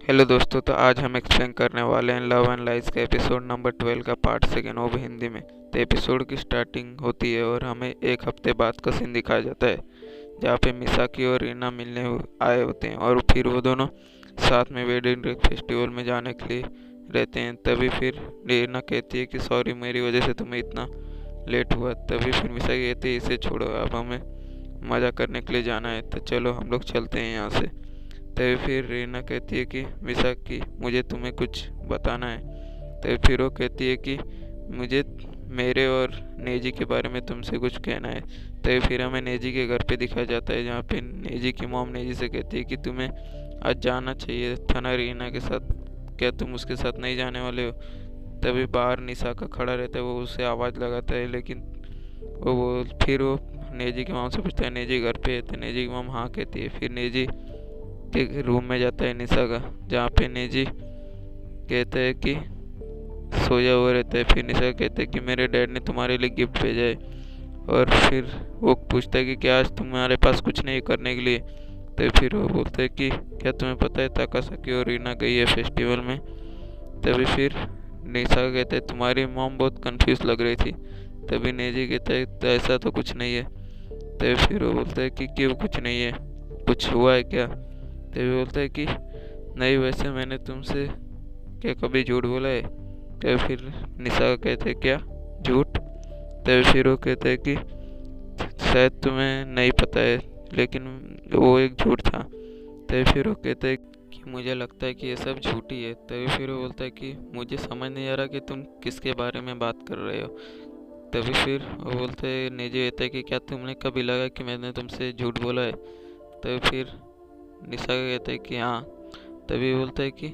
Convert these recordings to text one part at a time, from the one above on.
Hello दोस्तों, तो आज हम एक्सप्लेन करने वाले हैं लव एंड लाइस का एपिसोड नंबर 12 का पार्ट सेकेंड, वो भी हिंदी में। तो एपिसोड की स्टार्टिंग होती है और हमें एक हफ्ते बाद का सीन दिखाया जाता है, जहाँ पे मिसाकी और रीना मिलने आए होते हैं और फिर वो दोनों साथ में वेडिंग फेस्टिवल में जाने के लिए रहते हैं। तभी फिर रीना कहती है कि सॉरी, मेरी वजह से तुम्हें इतना लेट हुआ। तभी फिर मिसाकी कहती है इसे छोड़ो, अब हमें मज़ा करने के लिए जाना है, तो चलो हम लोग चलते हैं यहाँ से। तभी फिर रीना कहती है कि मिसाकी, मुझे तुम्हें कुछ बताना है। तभी फिर वो कहती है कि मुझे मेरे और नेजी के बारे में तुमसे कुछ कहना है। तभी फिर हमें नेजी के घर पे दिखाया जाता है, जहाँ पे नेजी की मॉम नेजी से कहती है कि तुम्हें आज जाना चाहिए था ना रीना के साथ, क्या तुम उसके साथ नहीं जाने वाले हो। तभी बाहर निसाका खड़ा रहता है, वो उसे आवाज़ लगाता है, लेकिन फिर वो नेजी की मॉम से पूछता है नेजी घर पे है, तो नेजी की मॉम हाँ कहती है। फिर नेजी के रूम में जाता है निसाका, जहाँ पे नेजी कहता है कि सोया हुआ रहता है। फिर निसाका कहता है कि मेरे डैड ने तुम्हारे लिए गिफ्ट भेजा है, और फिर वो पूछता है कि क्या आज तुम्हारे पास कुछ नहीं करने के लिए। तो फिर वो बोलता है कि क्या तुम्हें पता है ताकासाकी और रीना गई है फेस्टिवल में। तभी फिर निसाका कहता है तुम्हारी मॉम बहुत कंफ्यूज लग रही थी। तभी नेजी कहता है तो ऐसा तो कुछ नहीं है। तभी फिर वो बोलता है कि क्यों कुछ नहीं है, कुछ हुआ है क्या। तभी बोलता है कि नहीं, वैसे मैंने तुमसे क्या कभी झूठ बोला है। तभी फिर निशा कहते हैं क्या झूठ। तभी फिर वो कहते हैं कि शायद तुम्हें नहीं पता है, लेकिन वो एक झूठ था। तभी फिर वो कहते हैं कि मुझे लगता है कि ये सब झूठी है। तभी फिर वो बोलता है कि मुझे समझ नहीं आ रहा कि तुम किसके बारे में बात कर रहे हो। तभी फिर वो बोलते हैं निजी कहता है कि क्या तुमने कभी लगा कि मैंने तुमसे झूठ बोला है। तभी फिर निशा कहता है कि हाँ। तभी बोलता है कि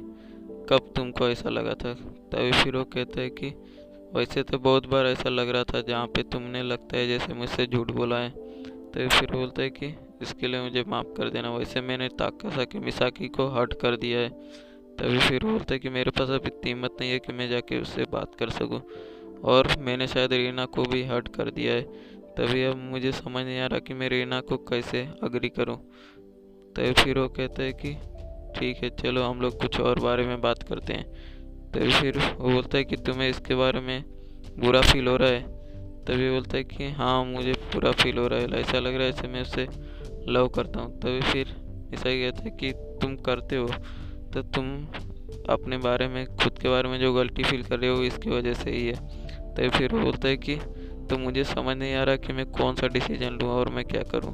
कब तुमको ऐसा लगा था। तभी फिर वो कहता है कि वैसे तो बहुत बार ऐसा लग रहा था जहाँ पे तुमने लगता है जैसे मुझसे झूठ बोला है। तभी फिर बोलता है कि इसके लिए मुझे माफ़ कर देना, वैसे मैंने ताकासाकी मिसाकी को हर्ट कर दिया है। तभी फिर बोलता है कि मेरे पास अब इतनी हिम्मत नहीं है कि मैं जाके उससे बात कर सकूं, और मैंने शायद रीना को भी हर्ट कर दिया है। तभी अब मुझे समझ नहीं आ रहा कि मैं रीना को कैसे अग्री करूं। तभी फिर वो कहता है कि ठीक है, चलो हम लोग कुछ और बारे में बात करते हैं। तभी फिर वो बोलता है कि तुम्हें इसके बारे में बुरा फील हो रहा है। तभी बोलता है कि हाँ, मुझे बुरा फील हो रहा है, ऐसा लग रहा है जैसे मैं उससे लव करता हूँ। तभी फिर ऐसा ही कहता है कि तुम करते हो तो तुम अपने बारे में, खुद के बारे में जो गलती फील कर रहे हो इसकी वजह से ही है। तभी फिर वो बोलता है कि तो मुझे समझ नहीं आ रहा कि मैं कौन सा डिसीजन लूँ और मैं क्या करूँ।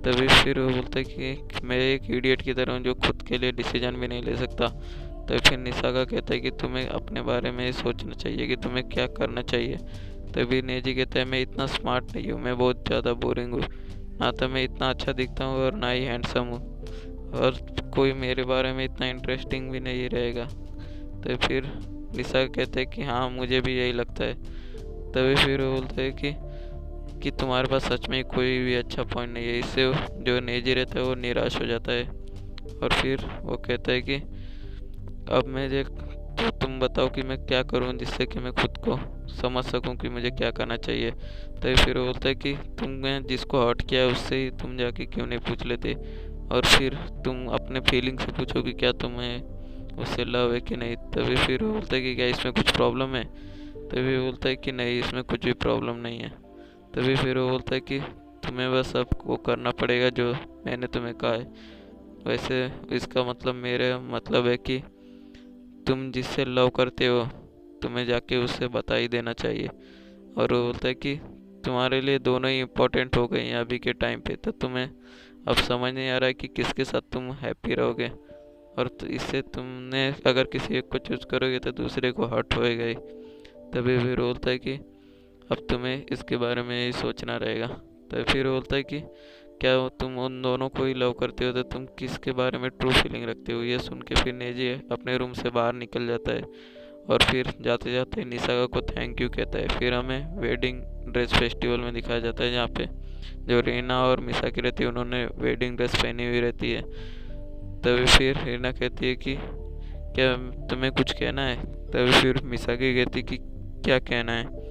तभी फिर वो बोलता है कि मैं एक इडियट की तरह हूँ जो खुद के लिए डिसीजन भी नहीं ले सकता। तो फिर निसाका कहता है कि तुम्हें अपने बारे में सोचना चाहिए कि तुम्हें क्या करना चाहिए। तभी नेजी कहता है मैं इतना स्मार्ट नहीं हूँ, मैं बहुत ज़्यादा बोरिंग हूँ, ना तो मैं इतना अच्छा दिखता हूँ और ना ही हैंडसम हूँ, और कोई मेरे बारे में इतना इंटरेस्टिंग भी नहीं रहेगा। तो फिर निसाका कहते हैं कि हाँ, मुझे भी यही लगता है। तभी फिर वो बोलते हैं कि तुम्हारे पास सच में कोई भी अच्छा पॉइंट नहीं है। इससे जो नेजी रहता है वो निराश हो जाता है, और फिर वो कहता है कि अब मुझे तो तुम बताओ कि मैं क्या करूं जिससे कि मैं खुद को समझ सकूं कि मुझे क्या करना चाहिए। तभी फिर वो बोलता है कि तुमने जिसको हर्ट किया है उससे ही तुम जाके क्यों नहीं पूछ लेते, और फिर तुम अपने फीलिंग से पूछो कि क्या तुम्हें उससे लव है कि नहीं। तभी फिर वो बोलता है कि क्या इसमें कुछ प्रॉब्लम है। तभी बोलता है कि नहीं, इसमें कुछ भी प्रॉब्लम नहीं है। तभी फिर वो बोलता है कि तुम्हें बस अब वो करना पड़ेगा जो मैंने तुम्हें कहा है। वैसे इसका मतलब, मेरा मतलब है कि तुम जिससे लव करते हो तुम्हें जाके उससे बता ही देना चाहिए। और वो बोलता है कि तुम्हारे लिए दोनों ही इम्पोर्टेंट हो गए हैं अभी के टाइम पे, तो तुम्हें अब समझ नहीं आ रहा है कि किसके साथ तुम हैप्पी रहोगे, और तो इससे तुमने अगर किसी एक को चूज करोगे तो दूसरे को हर्ट होएगा ही। तभी फिर बोलता है कि अब तुम्हें इसके बारे में ही सोचना रहेगा। तो फिर बोलता है कि क्या तुम उन दोनों को ही लव करते हो तो तुम किसके बारे में ट्रू फीलिंग रखते हो। ये सुन के फिर नेजी अपने रूम से बाहर निकल जाता है, और फिर जाते जाते निसाका को थैंक यू कहता है। फिर हमें वेडिंग ड्रेस फेस्टिवल में दिखाया जाता है, जहाँ पे जो रीना और मिसाकी रहती है उन्होंने वेडिंग ड्रेस पहनी हुई रहती है। तभी फिर रीना कहती है कि क्या तुम्हें कुछ कहना है। तभी फिर मिसाकी कहती है कि क्या कहना है।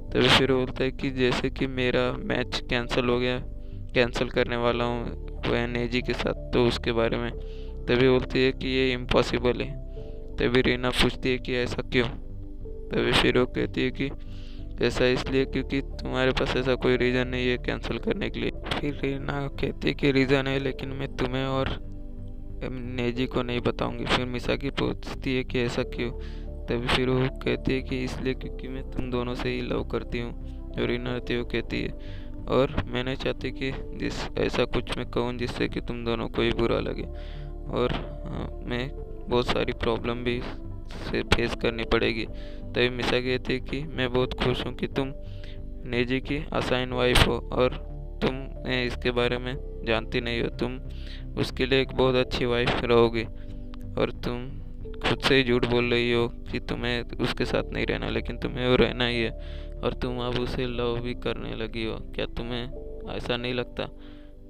तभी फिर बोलता है कि जैसे कि मेरा मैच कैंसिल हो गया, कैंसिल करने वाला हूँ वह नेजी के साथ, तो उसके बारे में। तभी बोलती है कि ये इम्पॉसिबल है। तभी रीना पूछती है कि ऐसा क्यों। तभी फिर वो कहती है कि ऐसा इसलिए क्योंकि तुम्हारे पास ऐसा कोई रीज़न नहीं है कैंसिल करने के लिए। फिर रीना कहती है कि रीज़न है, लेकिन मैं तुम्हें और नेजी को नहीं बताऊंगी। फिर मिसाकी पूछती है कि ऐसा क्यों। तभी फिर वो कहती है कि इसलिए क्योंकि मैं तुम दोनों से ही लव करती हूँ। जो रीना रहती है वो कहती है, और मैं नहीं चाहती कि ऐसा कुछ मैं कहूँ जिससे कि तुम दोनों को ही बुरा लगे, और मैं बहुत सारी प्रॉब्लम भी से फेस करनी पड़ेगी। तभी मिसा कहती है कि मैं बहुत खुश हूँ कि तुम नेजी की असाइन वाइफ हो, और तुम इसके बारे में जानती नहीं हो। तुम उसके लिए एक बहुत अच्छी वाइफ रहोगी, और तुम खुद से ही झूठ बोल रही हो कि तुम्हें उसके साथ नहीं रहना, लेकिन तुम्हें वो रहना ही है, और तुम अब उसे लव भी करने लगी हो। क्या तुम्हें ऐसा नहीं लगता?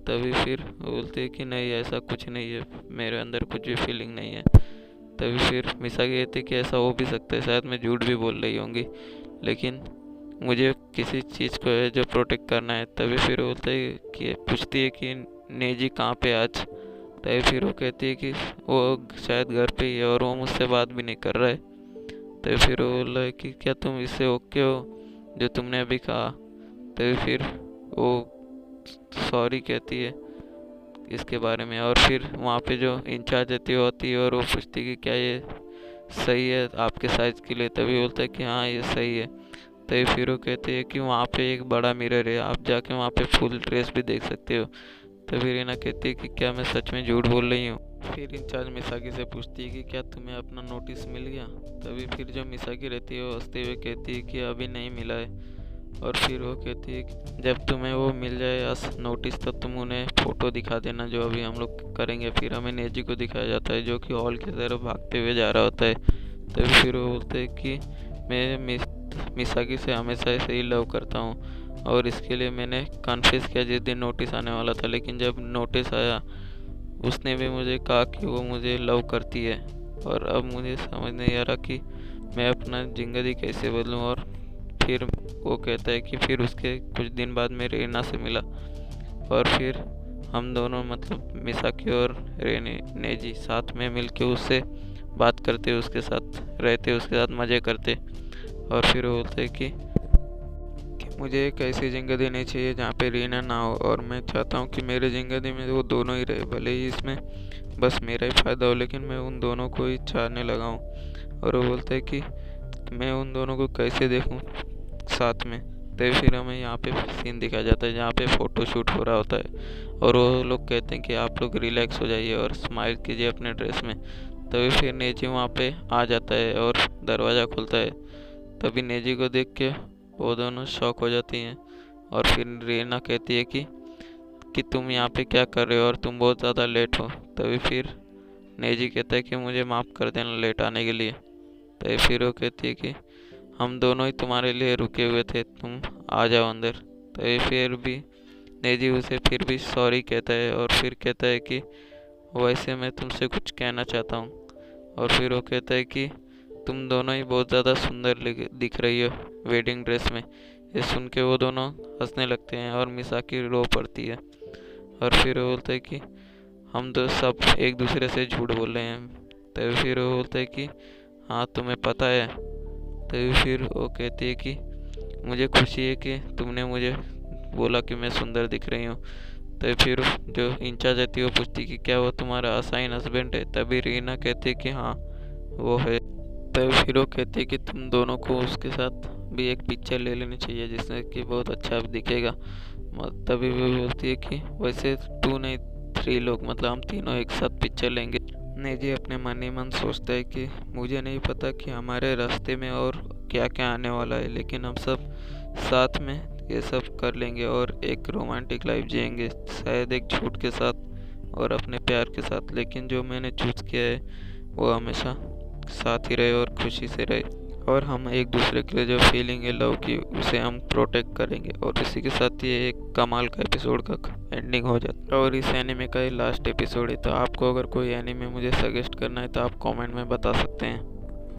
तभी फिर बोलते हैं कि नहीं, ऐसा कुछ नहीं है, मेरे अंदर कुछ भी फीलिंग नहीं है। तभी फिर मिसाकी कहती कि ऐसा हो भी सकता है, शायद मैं झूठ भी बोल रही होंगी, लेकिन मुझे किसी चीज़ को है जो प्रोटेक्ट करना है। तभी फिर बोलते है कि पूछती है कि नेजी कहाँ पे आज। तभी फिर वो कहती है कि वो शायद घर पे ही है, और वो मुझसे बात भी नहीं कर रहा है। तभी फिर वो बोल रहा है कि क्या तुम इससे ओके हो जो तुमने अभी कहा। तभी फिर वो सॉरी कहती है इसके बारे में, और फिर वहाँ पे जो इंचार्ज होती है और वो पूछती कि क्या ये सही है आपके साइज़ के लिए। तभी बोलता है कि हाँ ये सही है। तभी फिर वो कहते हैं कि वहाँ पे एक बड़ा मिरर है, आप जाके वहाँ पे फुल ड्रेस भी देख सकते हो। तभी रीना कहती है कि क्या मैं सच में झूठ बोल रही हूँ। फिर इंचार्ज मिसाकी से पूछती है कि क्या तुम्हें अपना नोटिस मिल गया। तभी फिर जो मिसाकी रहती है वो हंसते हुए कहती है कि अभी नहीं मिला है। और फिर वो कहती है कि जब तुम्हें वो मिल जाए नोटिस, तो तुम उन्हें फ़ोटो दिखा देना, जो अभी हम लोग करेंगे। फिर हमें नेजी को दिखाया जाता है जो कि हॉल की तरफ भागते हुए जा रहा होता है। तभी फिर वो बोलते हैं कि मैं मिसाकी से हमेशा से ही लव करता हूँ, और इसके लिए मैंने कन्फेस किया जिस दिन नोटिस आने वाला था। लेकिन जब नोटिस आया उसने भी मुझे कहा कि वो मुझे लव करती है, और अब मुझे समझ नहीं आ रहा कि मैं अपना ज़िंदगी कैसे बदलूँ। और फिर वो कहता है कि फिर उसके कुछ दिन बाद मैं रीना से मिला, और फिर हम दोनों मतलब मिसाकी और नेजी साथ में मिलके उससे बात करते, उसके साथ रहते, उसके साथ मज़े करते। और फिर वो बोलते कि मुझे एक ऐसी ज़िंदगी नहीं चाहिए जहाँ पे रीना ना हो, और मैं चाहता हूँ कि मेरे ज़िंदगी में वो दोनों ही रहे, भले ही इसमें बस मेरा ही फ़ायदा हो, लेकिन मैं उन दोनों को ही चाहने लगा हूँ। और वो बोलते हैं कि मैं उन दोनों को कैसे देखूँ साथ में। तभी फिर हमें यहाँ पे सीन दिखाया जाता है जहाँ पे फ़ोटो शूट हो रहा होता है, और वो लोग कहते हैं कि आप लोग रिलैक्स हो जाइए और स्माइल कीजिए अपने ड्रेस में। तभी फिर नेजी वहाँ पे आ जाता है और दरवाज़ा खुलता है। तभी नेजी को देख के वो दोनों शॉक हो जाती हैं, और फिर रीना कहती है कि तुम यहाँ पे क्या कर रहे हो, और तुम बहुत ज़्यादा लेट हो। तभी फिर नेजी कहता है कि मुझे माफ़ कर देना लेट आने के लिए। तभी फिर वो कहती है कि हम दोनों ही तुम्हारे लिए रुके हुए थे, तुम आ जाओ अंदर। तभी फिर भी नेजी उसे फिर भी सॉरी कहता है, और फिर कहता है कि वैसे मैं तुमसे कुछ कहना चाहता हूँ। और फिर वो कहता है कि तुम दोनों ही बहुत ज़्यादा सुंदर दिख रही हो वेडिंग ड्रेस में। ये सुन के वो दोनों हंसने लगते हैं, और मिसाकी रो पड़ती है। और फिर वो बोलते हैं कि हम तो सब एक दूसरे से झूठ बोल रहे हैं। तभी फिर वो बोलते हैं कि हाँ तुम्हें पता है। तभी फिर वो कहती है कि मुझे खुशी है कि तुमने मुझे बोला कि मैं सुंदर दिख रही हूँ। तभी फिर जो इंचार्ज रहती है वो पूछती कि क्या वो तुम्हारा असाइन हस्बैंड है। तभी रीना कहती है कि हाँ वो है। तभी फिर वो कहती है कि तुम दोनों को उसके साथ भी एक पिक्चर ले लेनी चाहिए जिसमें कि बहुत अच्छा दिखेगा। तभी वो बोलती है कि वैसे 2 नहीं 3 लोग, मतलब हम तीनों एक साथ पिक्चर लेंगे। नेजी अपने मन ही मन सोचता है कि मुझे नहीं पता कि हमारे रास्ते में और क्या क्या आने वाला है, लेकिन हम सब साथ में ये सब कर लेंगे और एक रोमांटिक लाइफ जिएंगे, शायद एक झूठ के साथ और अपने प्यार के साथ। लेकिन जो मैंने चूज़ किया है वो हमेशा साथ ही रहे और खुशी से रहे, और हम एक दूसरे के लिए जो फीलिंग है लव की उसे हम प्रोटेक्ट करेंगे। और इसी के साथ ये एक कमाल का एपिसोड का एंडिंग हो जाता है, और इस एनीमे का ये लास्ट एपिसोड है। तो आपको अगर कोई एनीमे मुझे सजेस्ट करना है तो आप कमेंट में बता सकते हैं।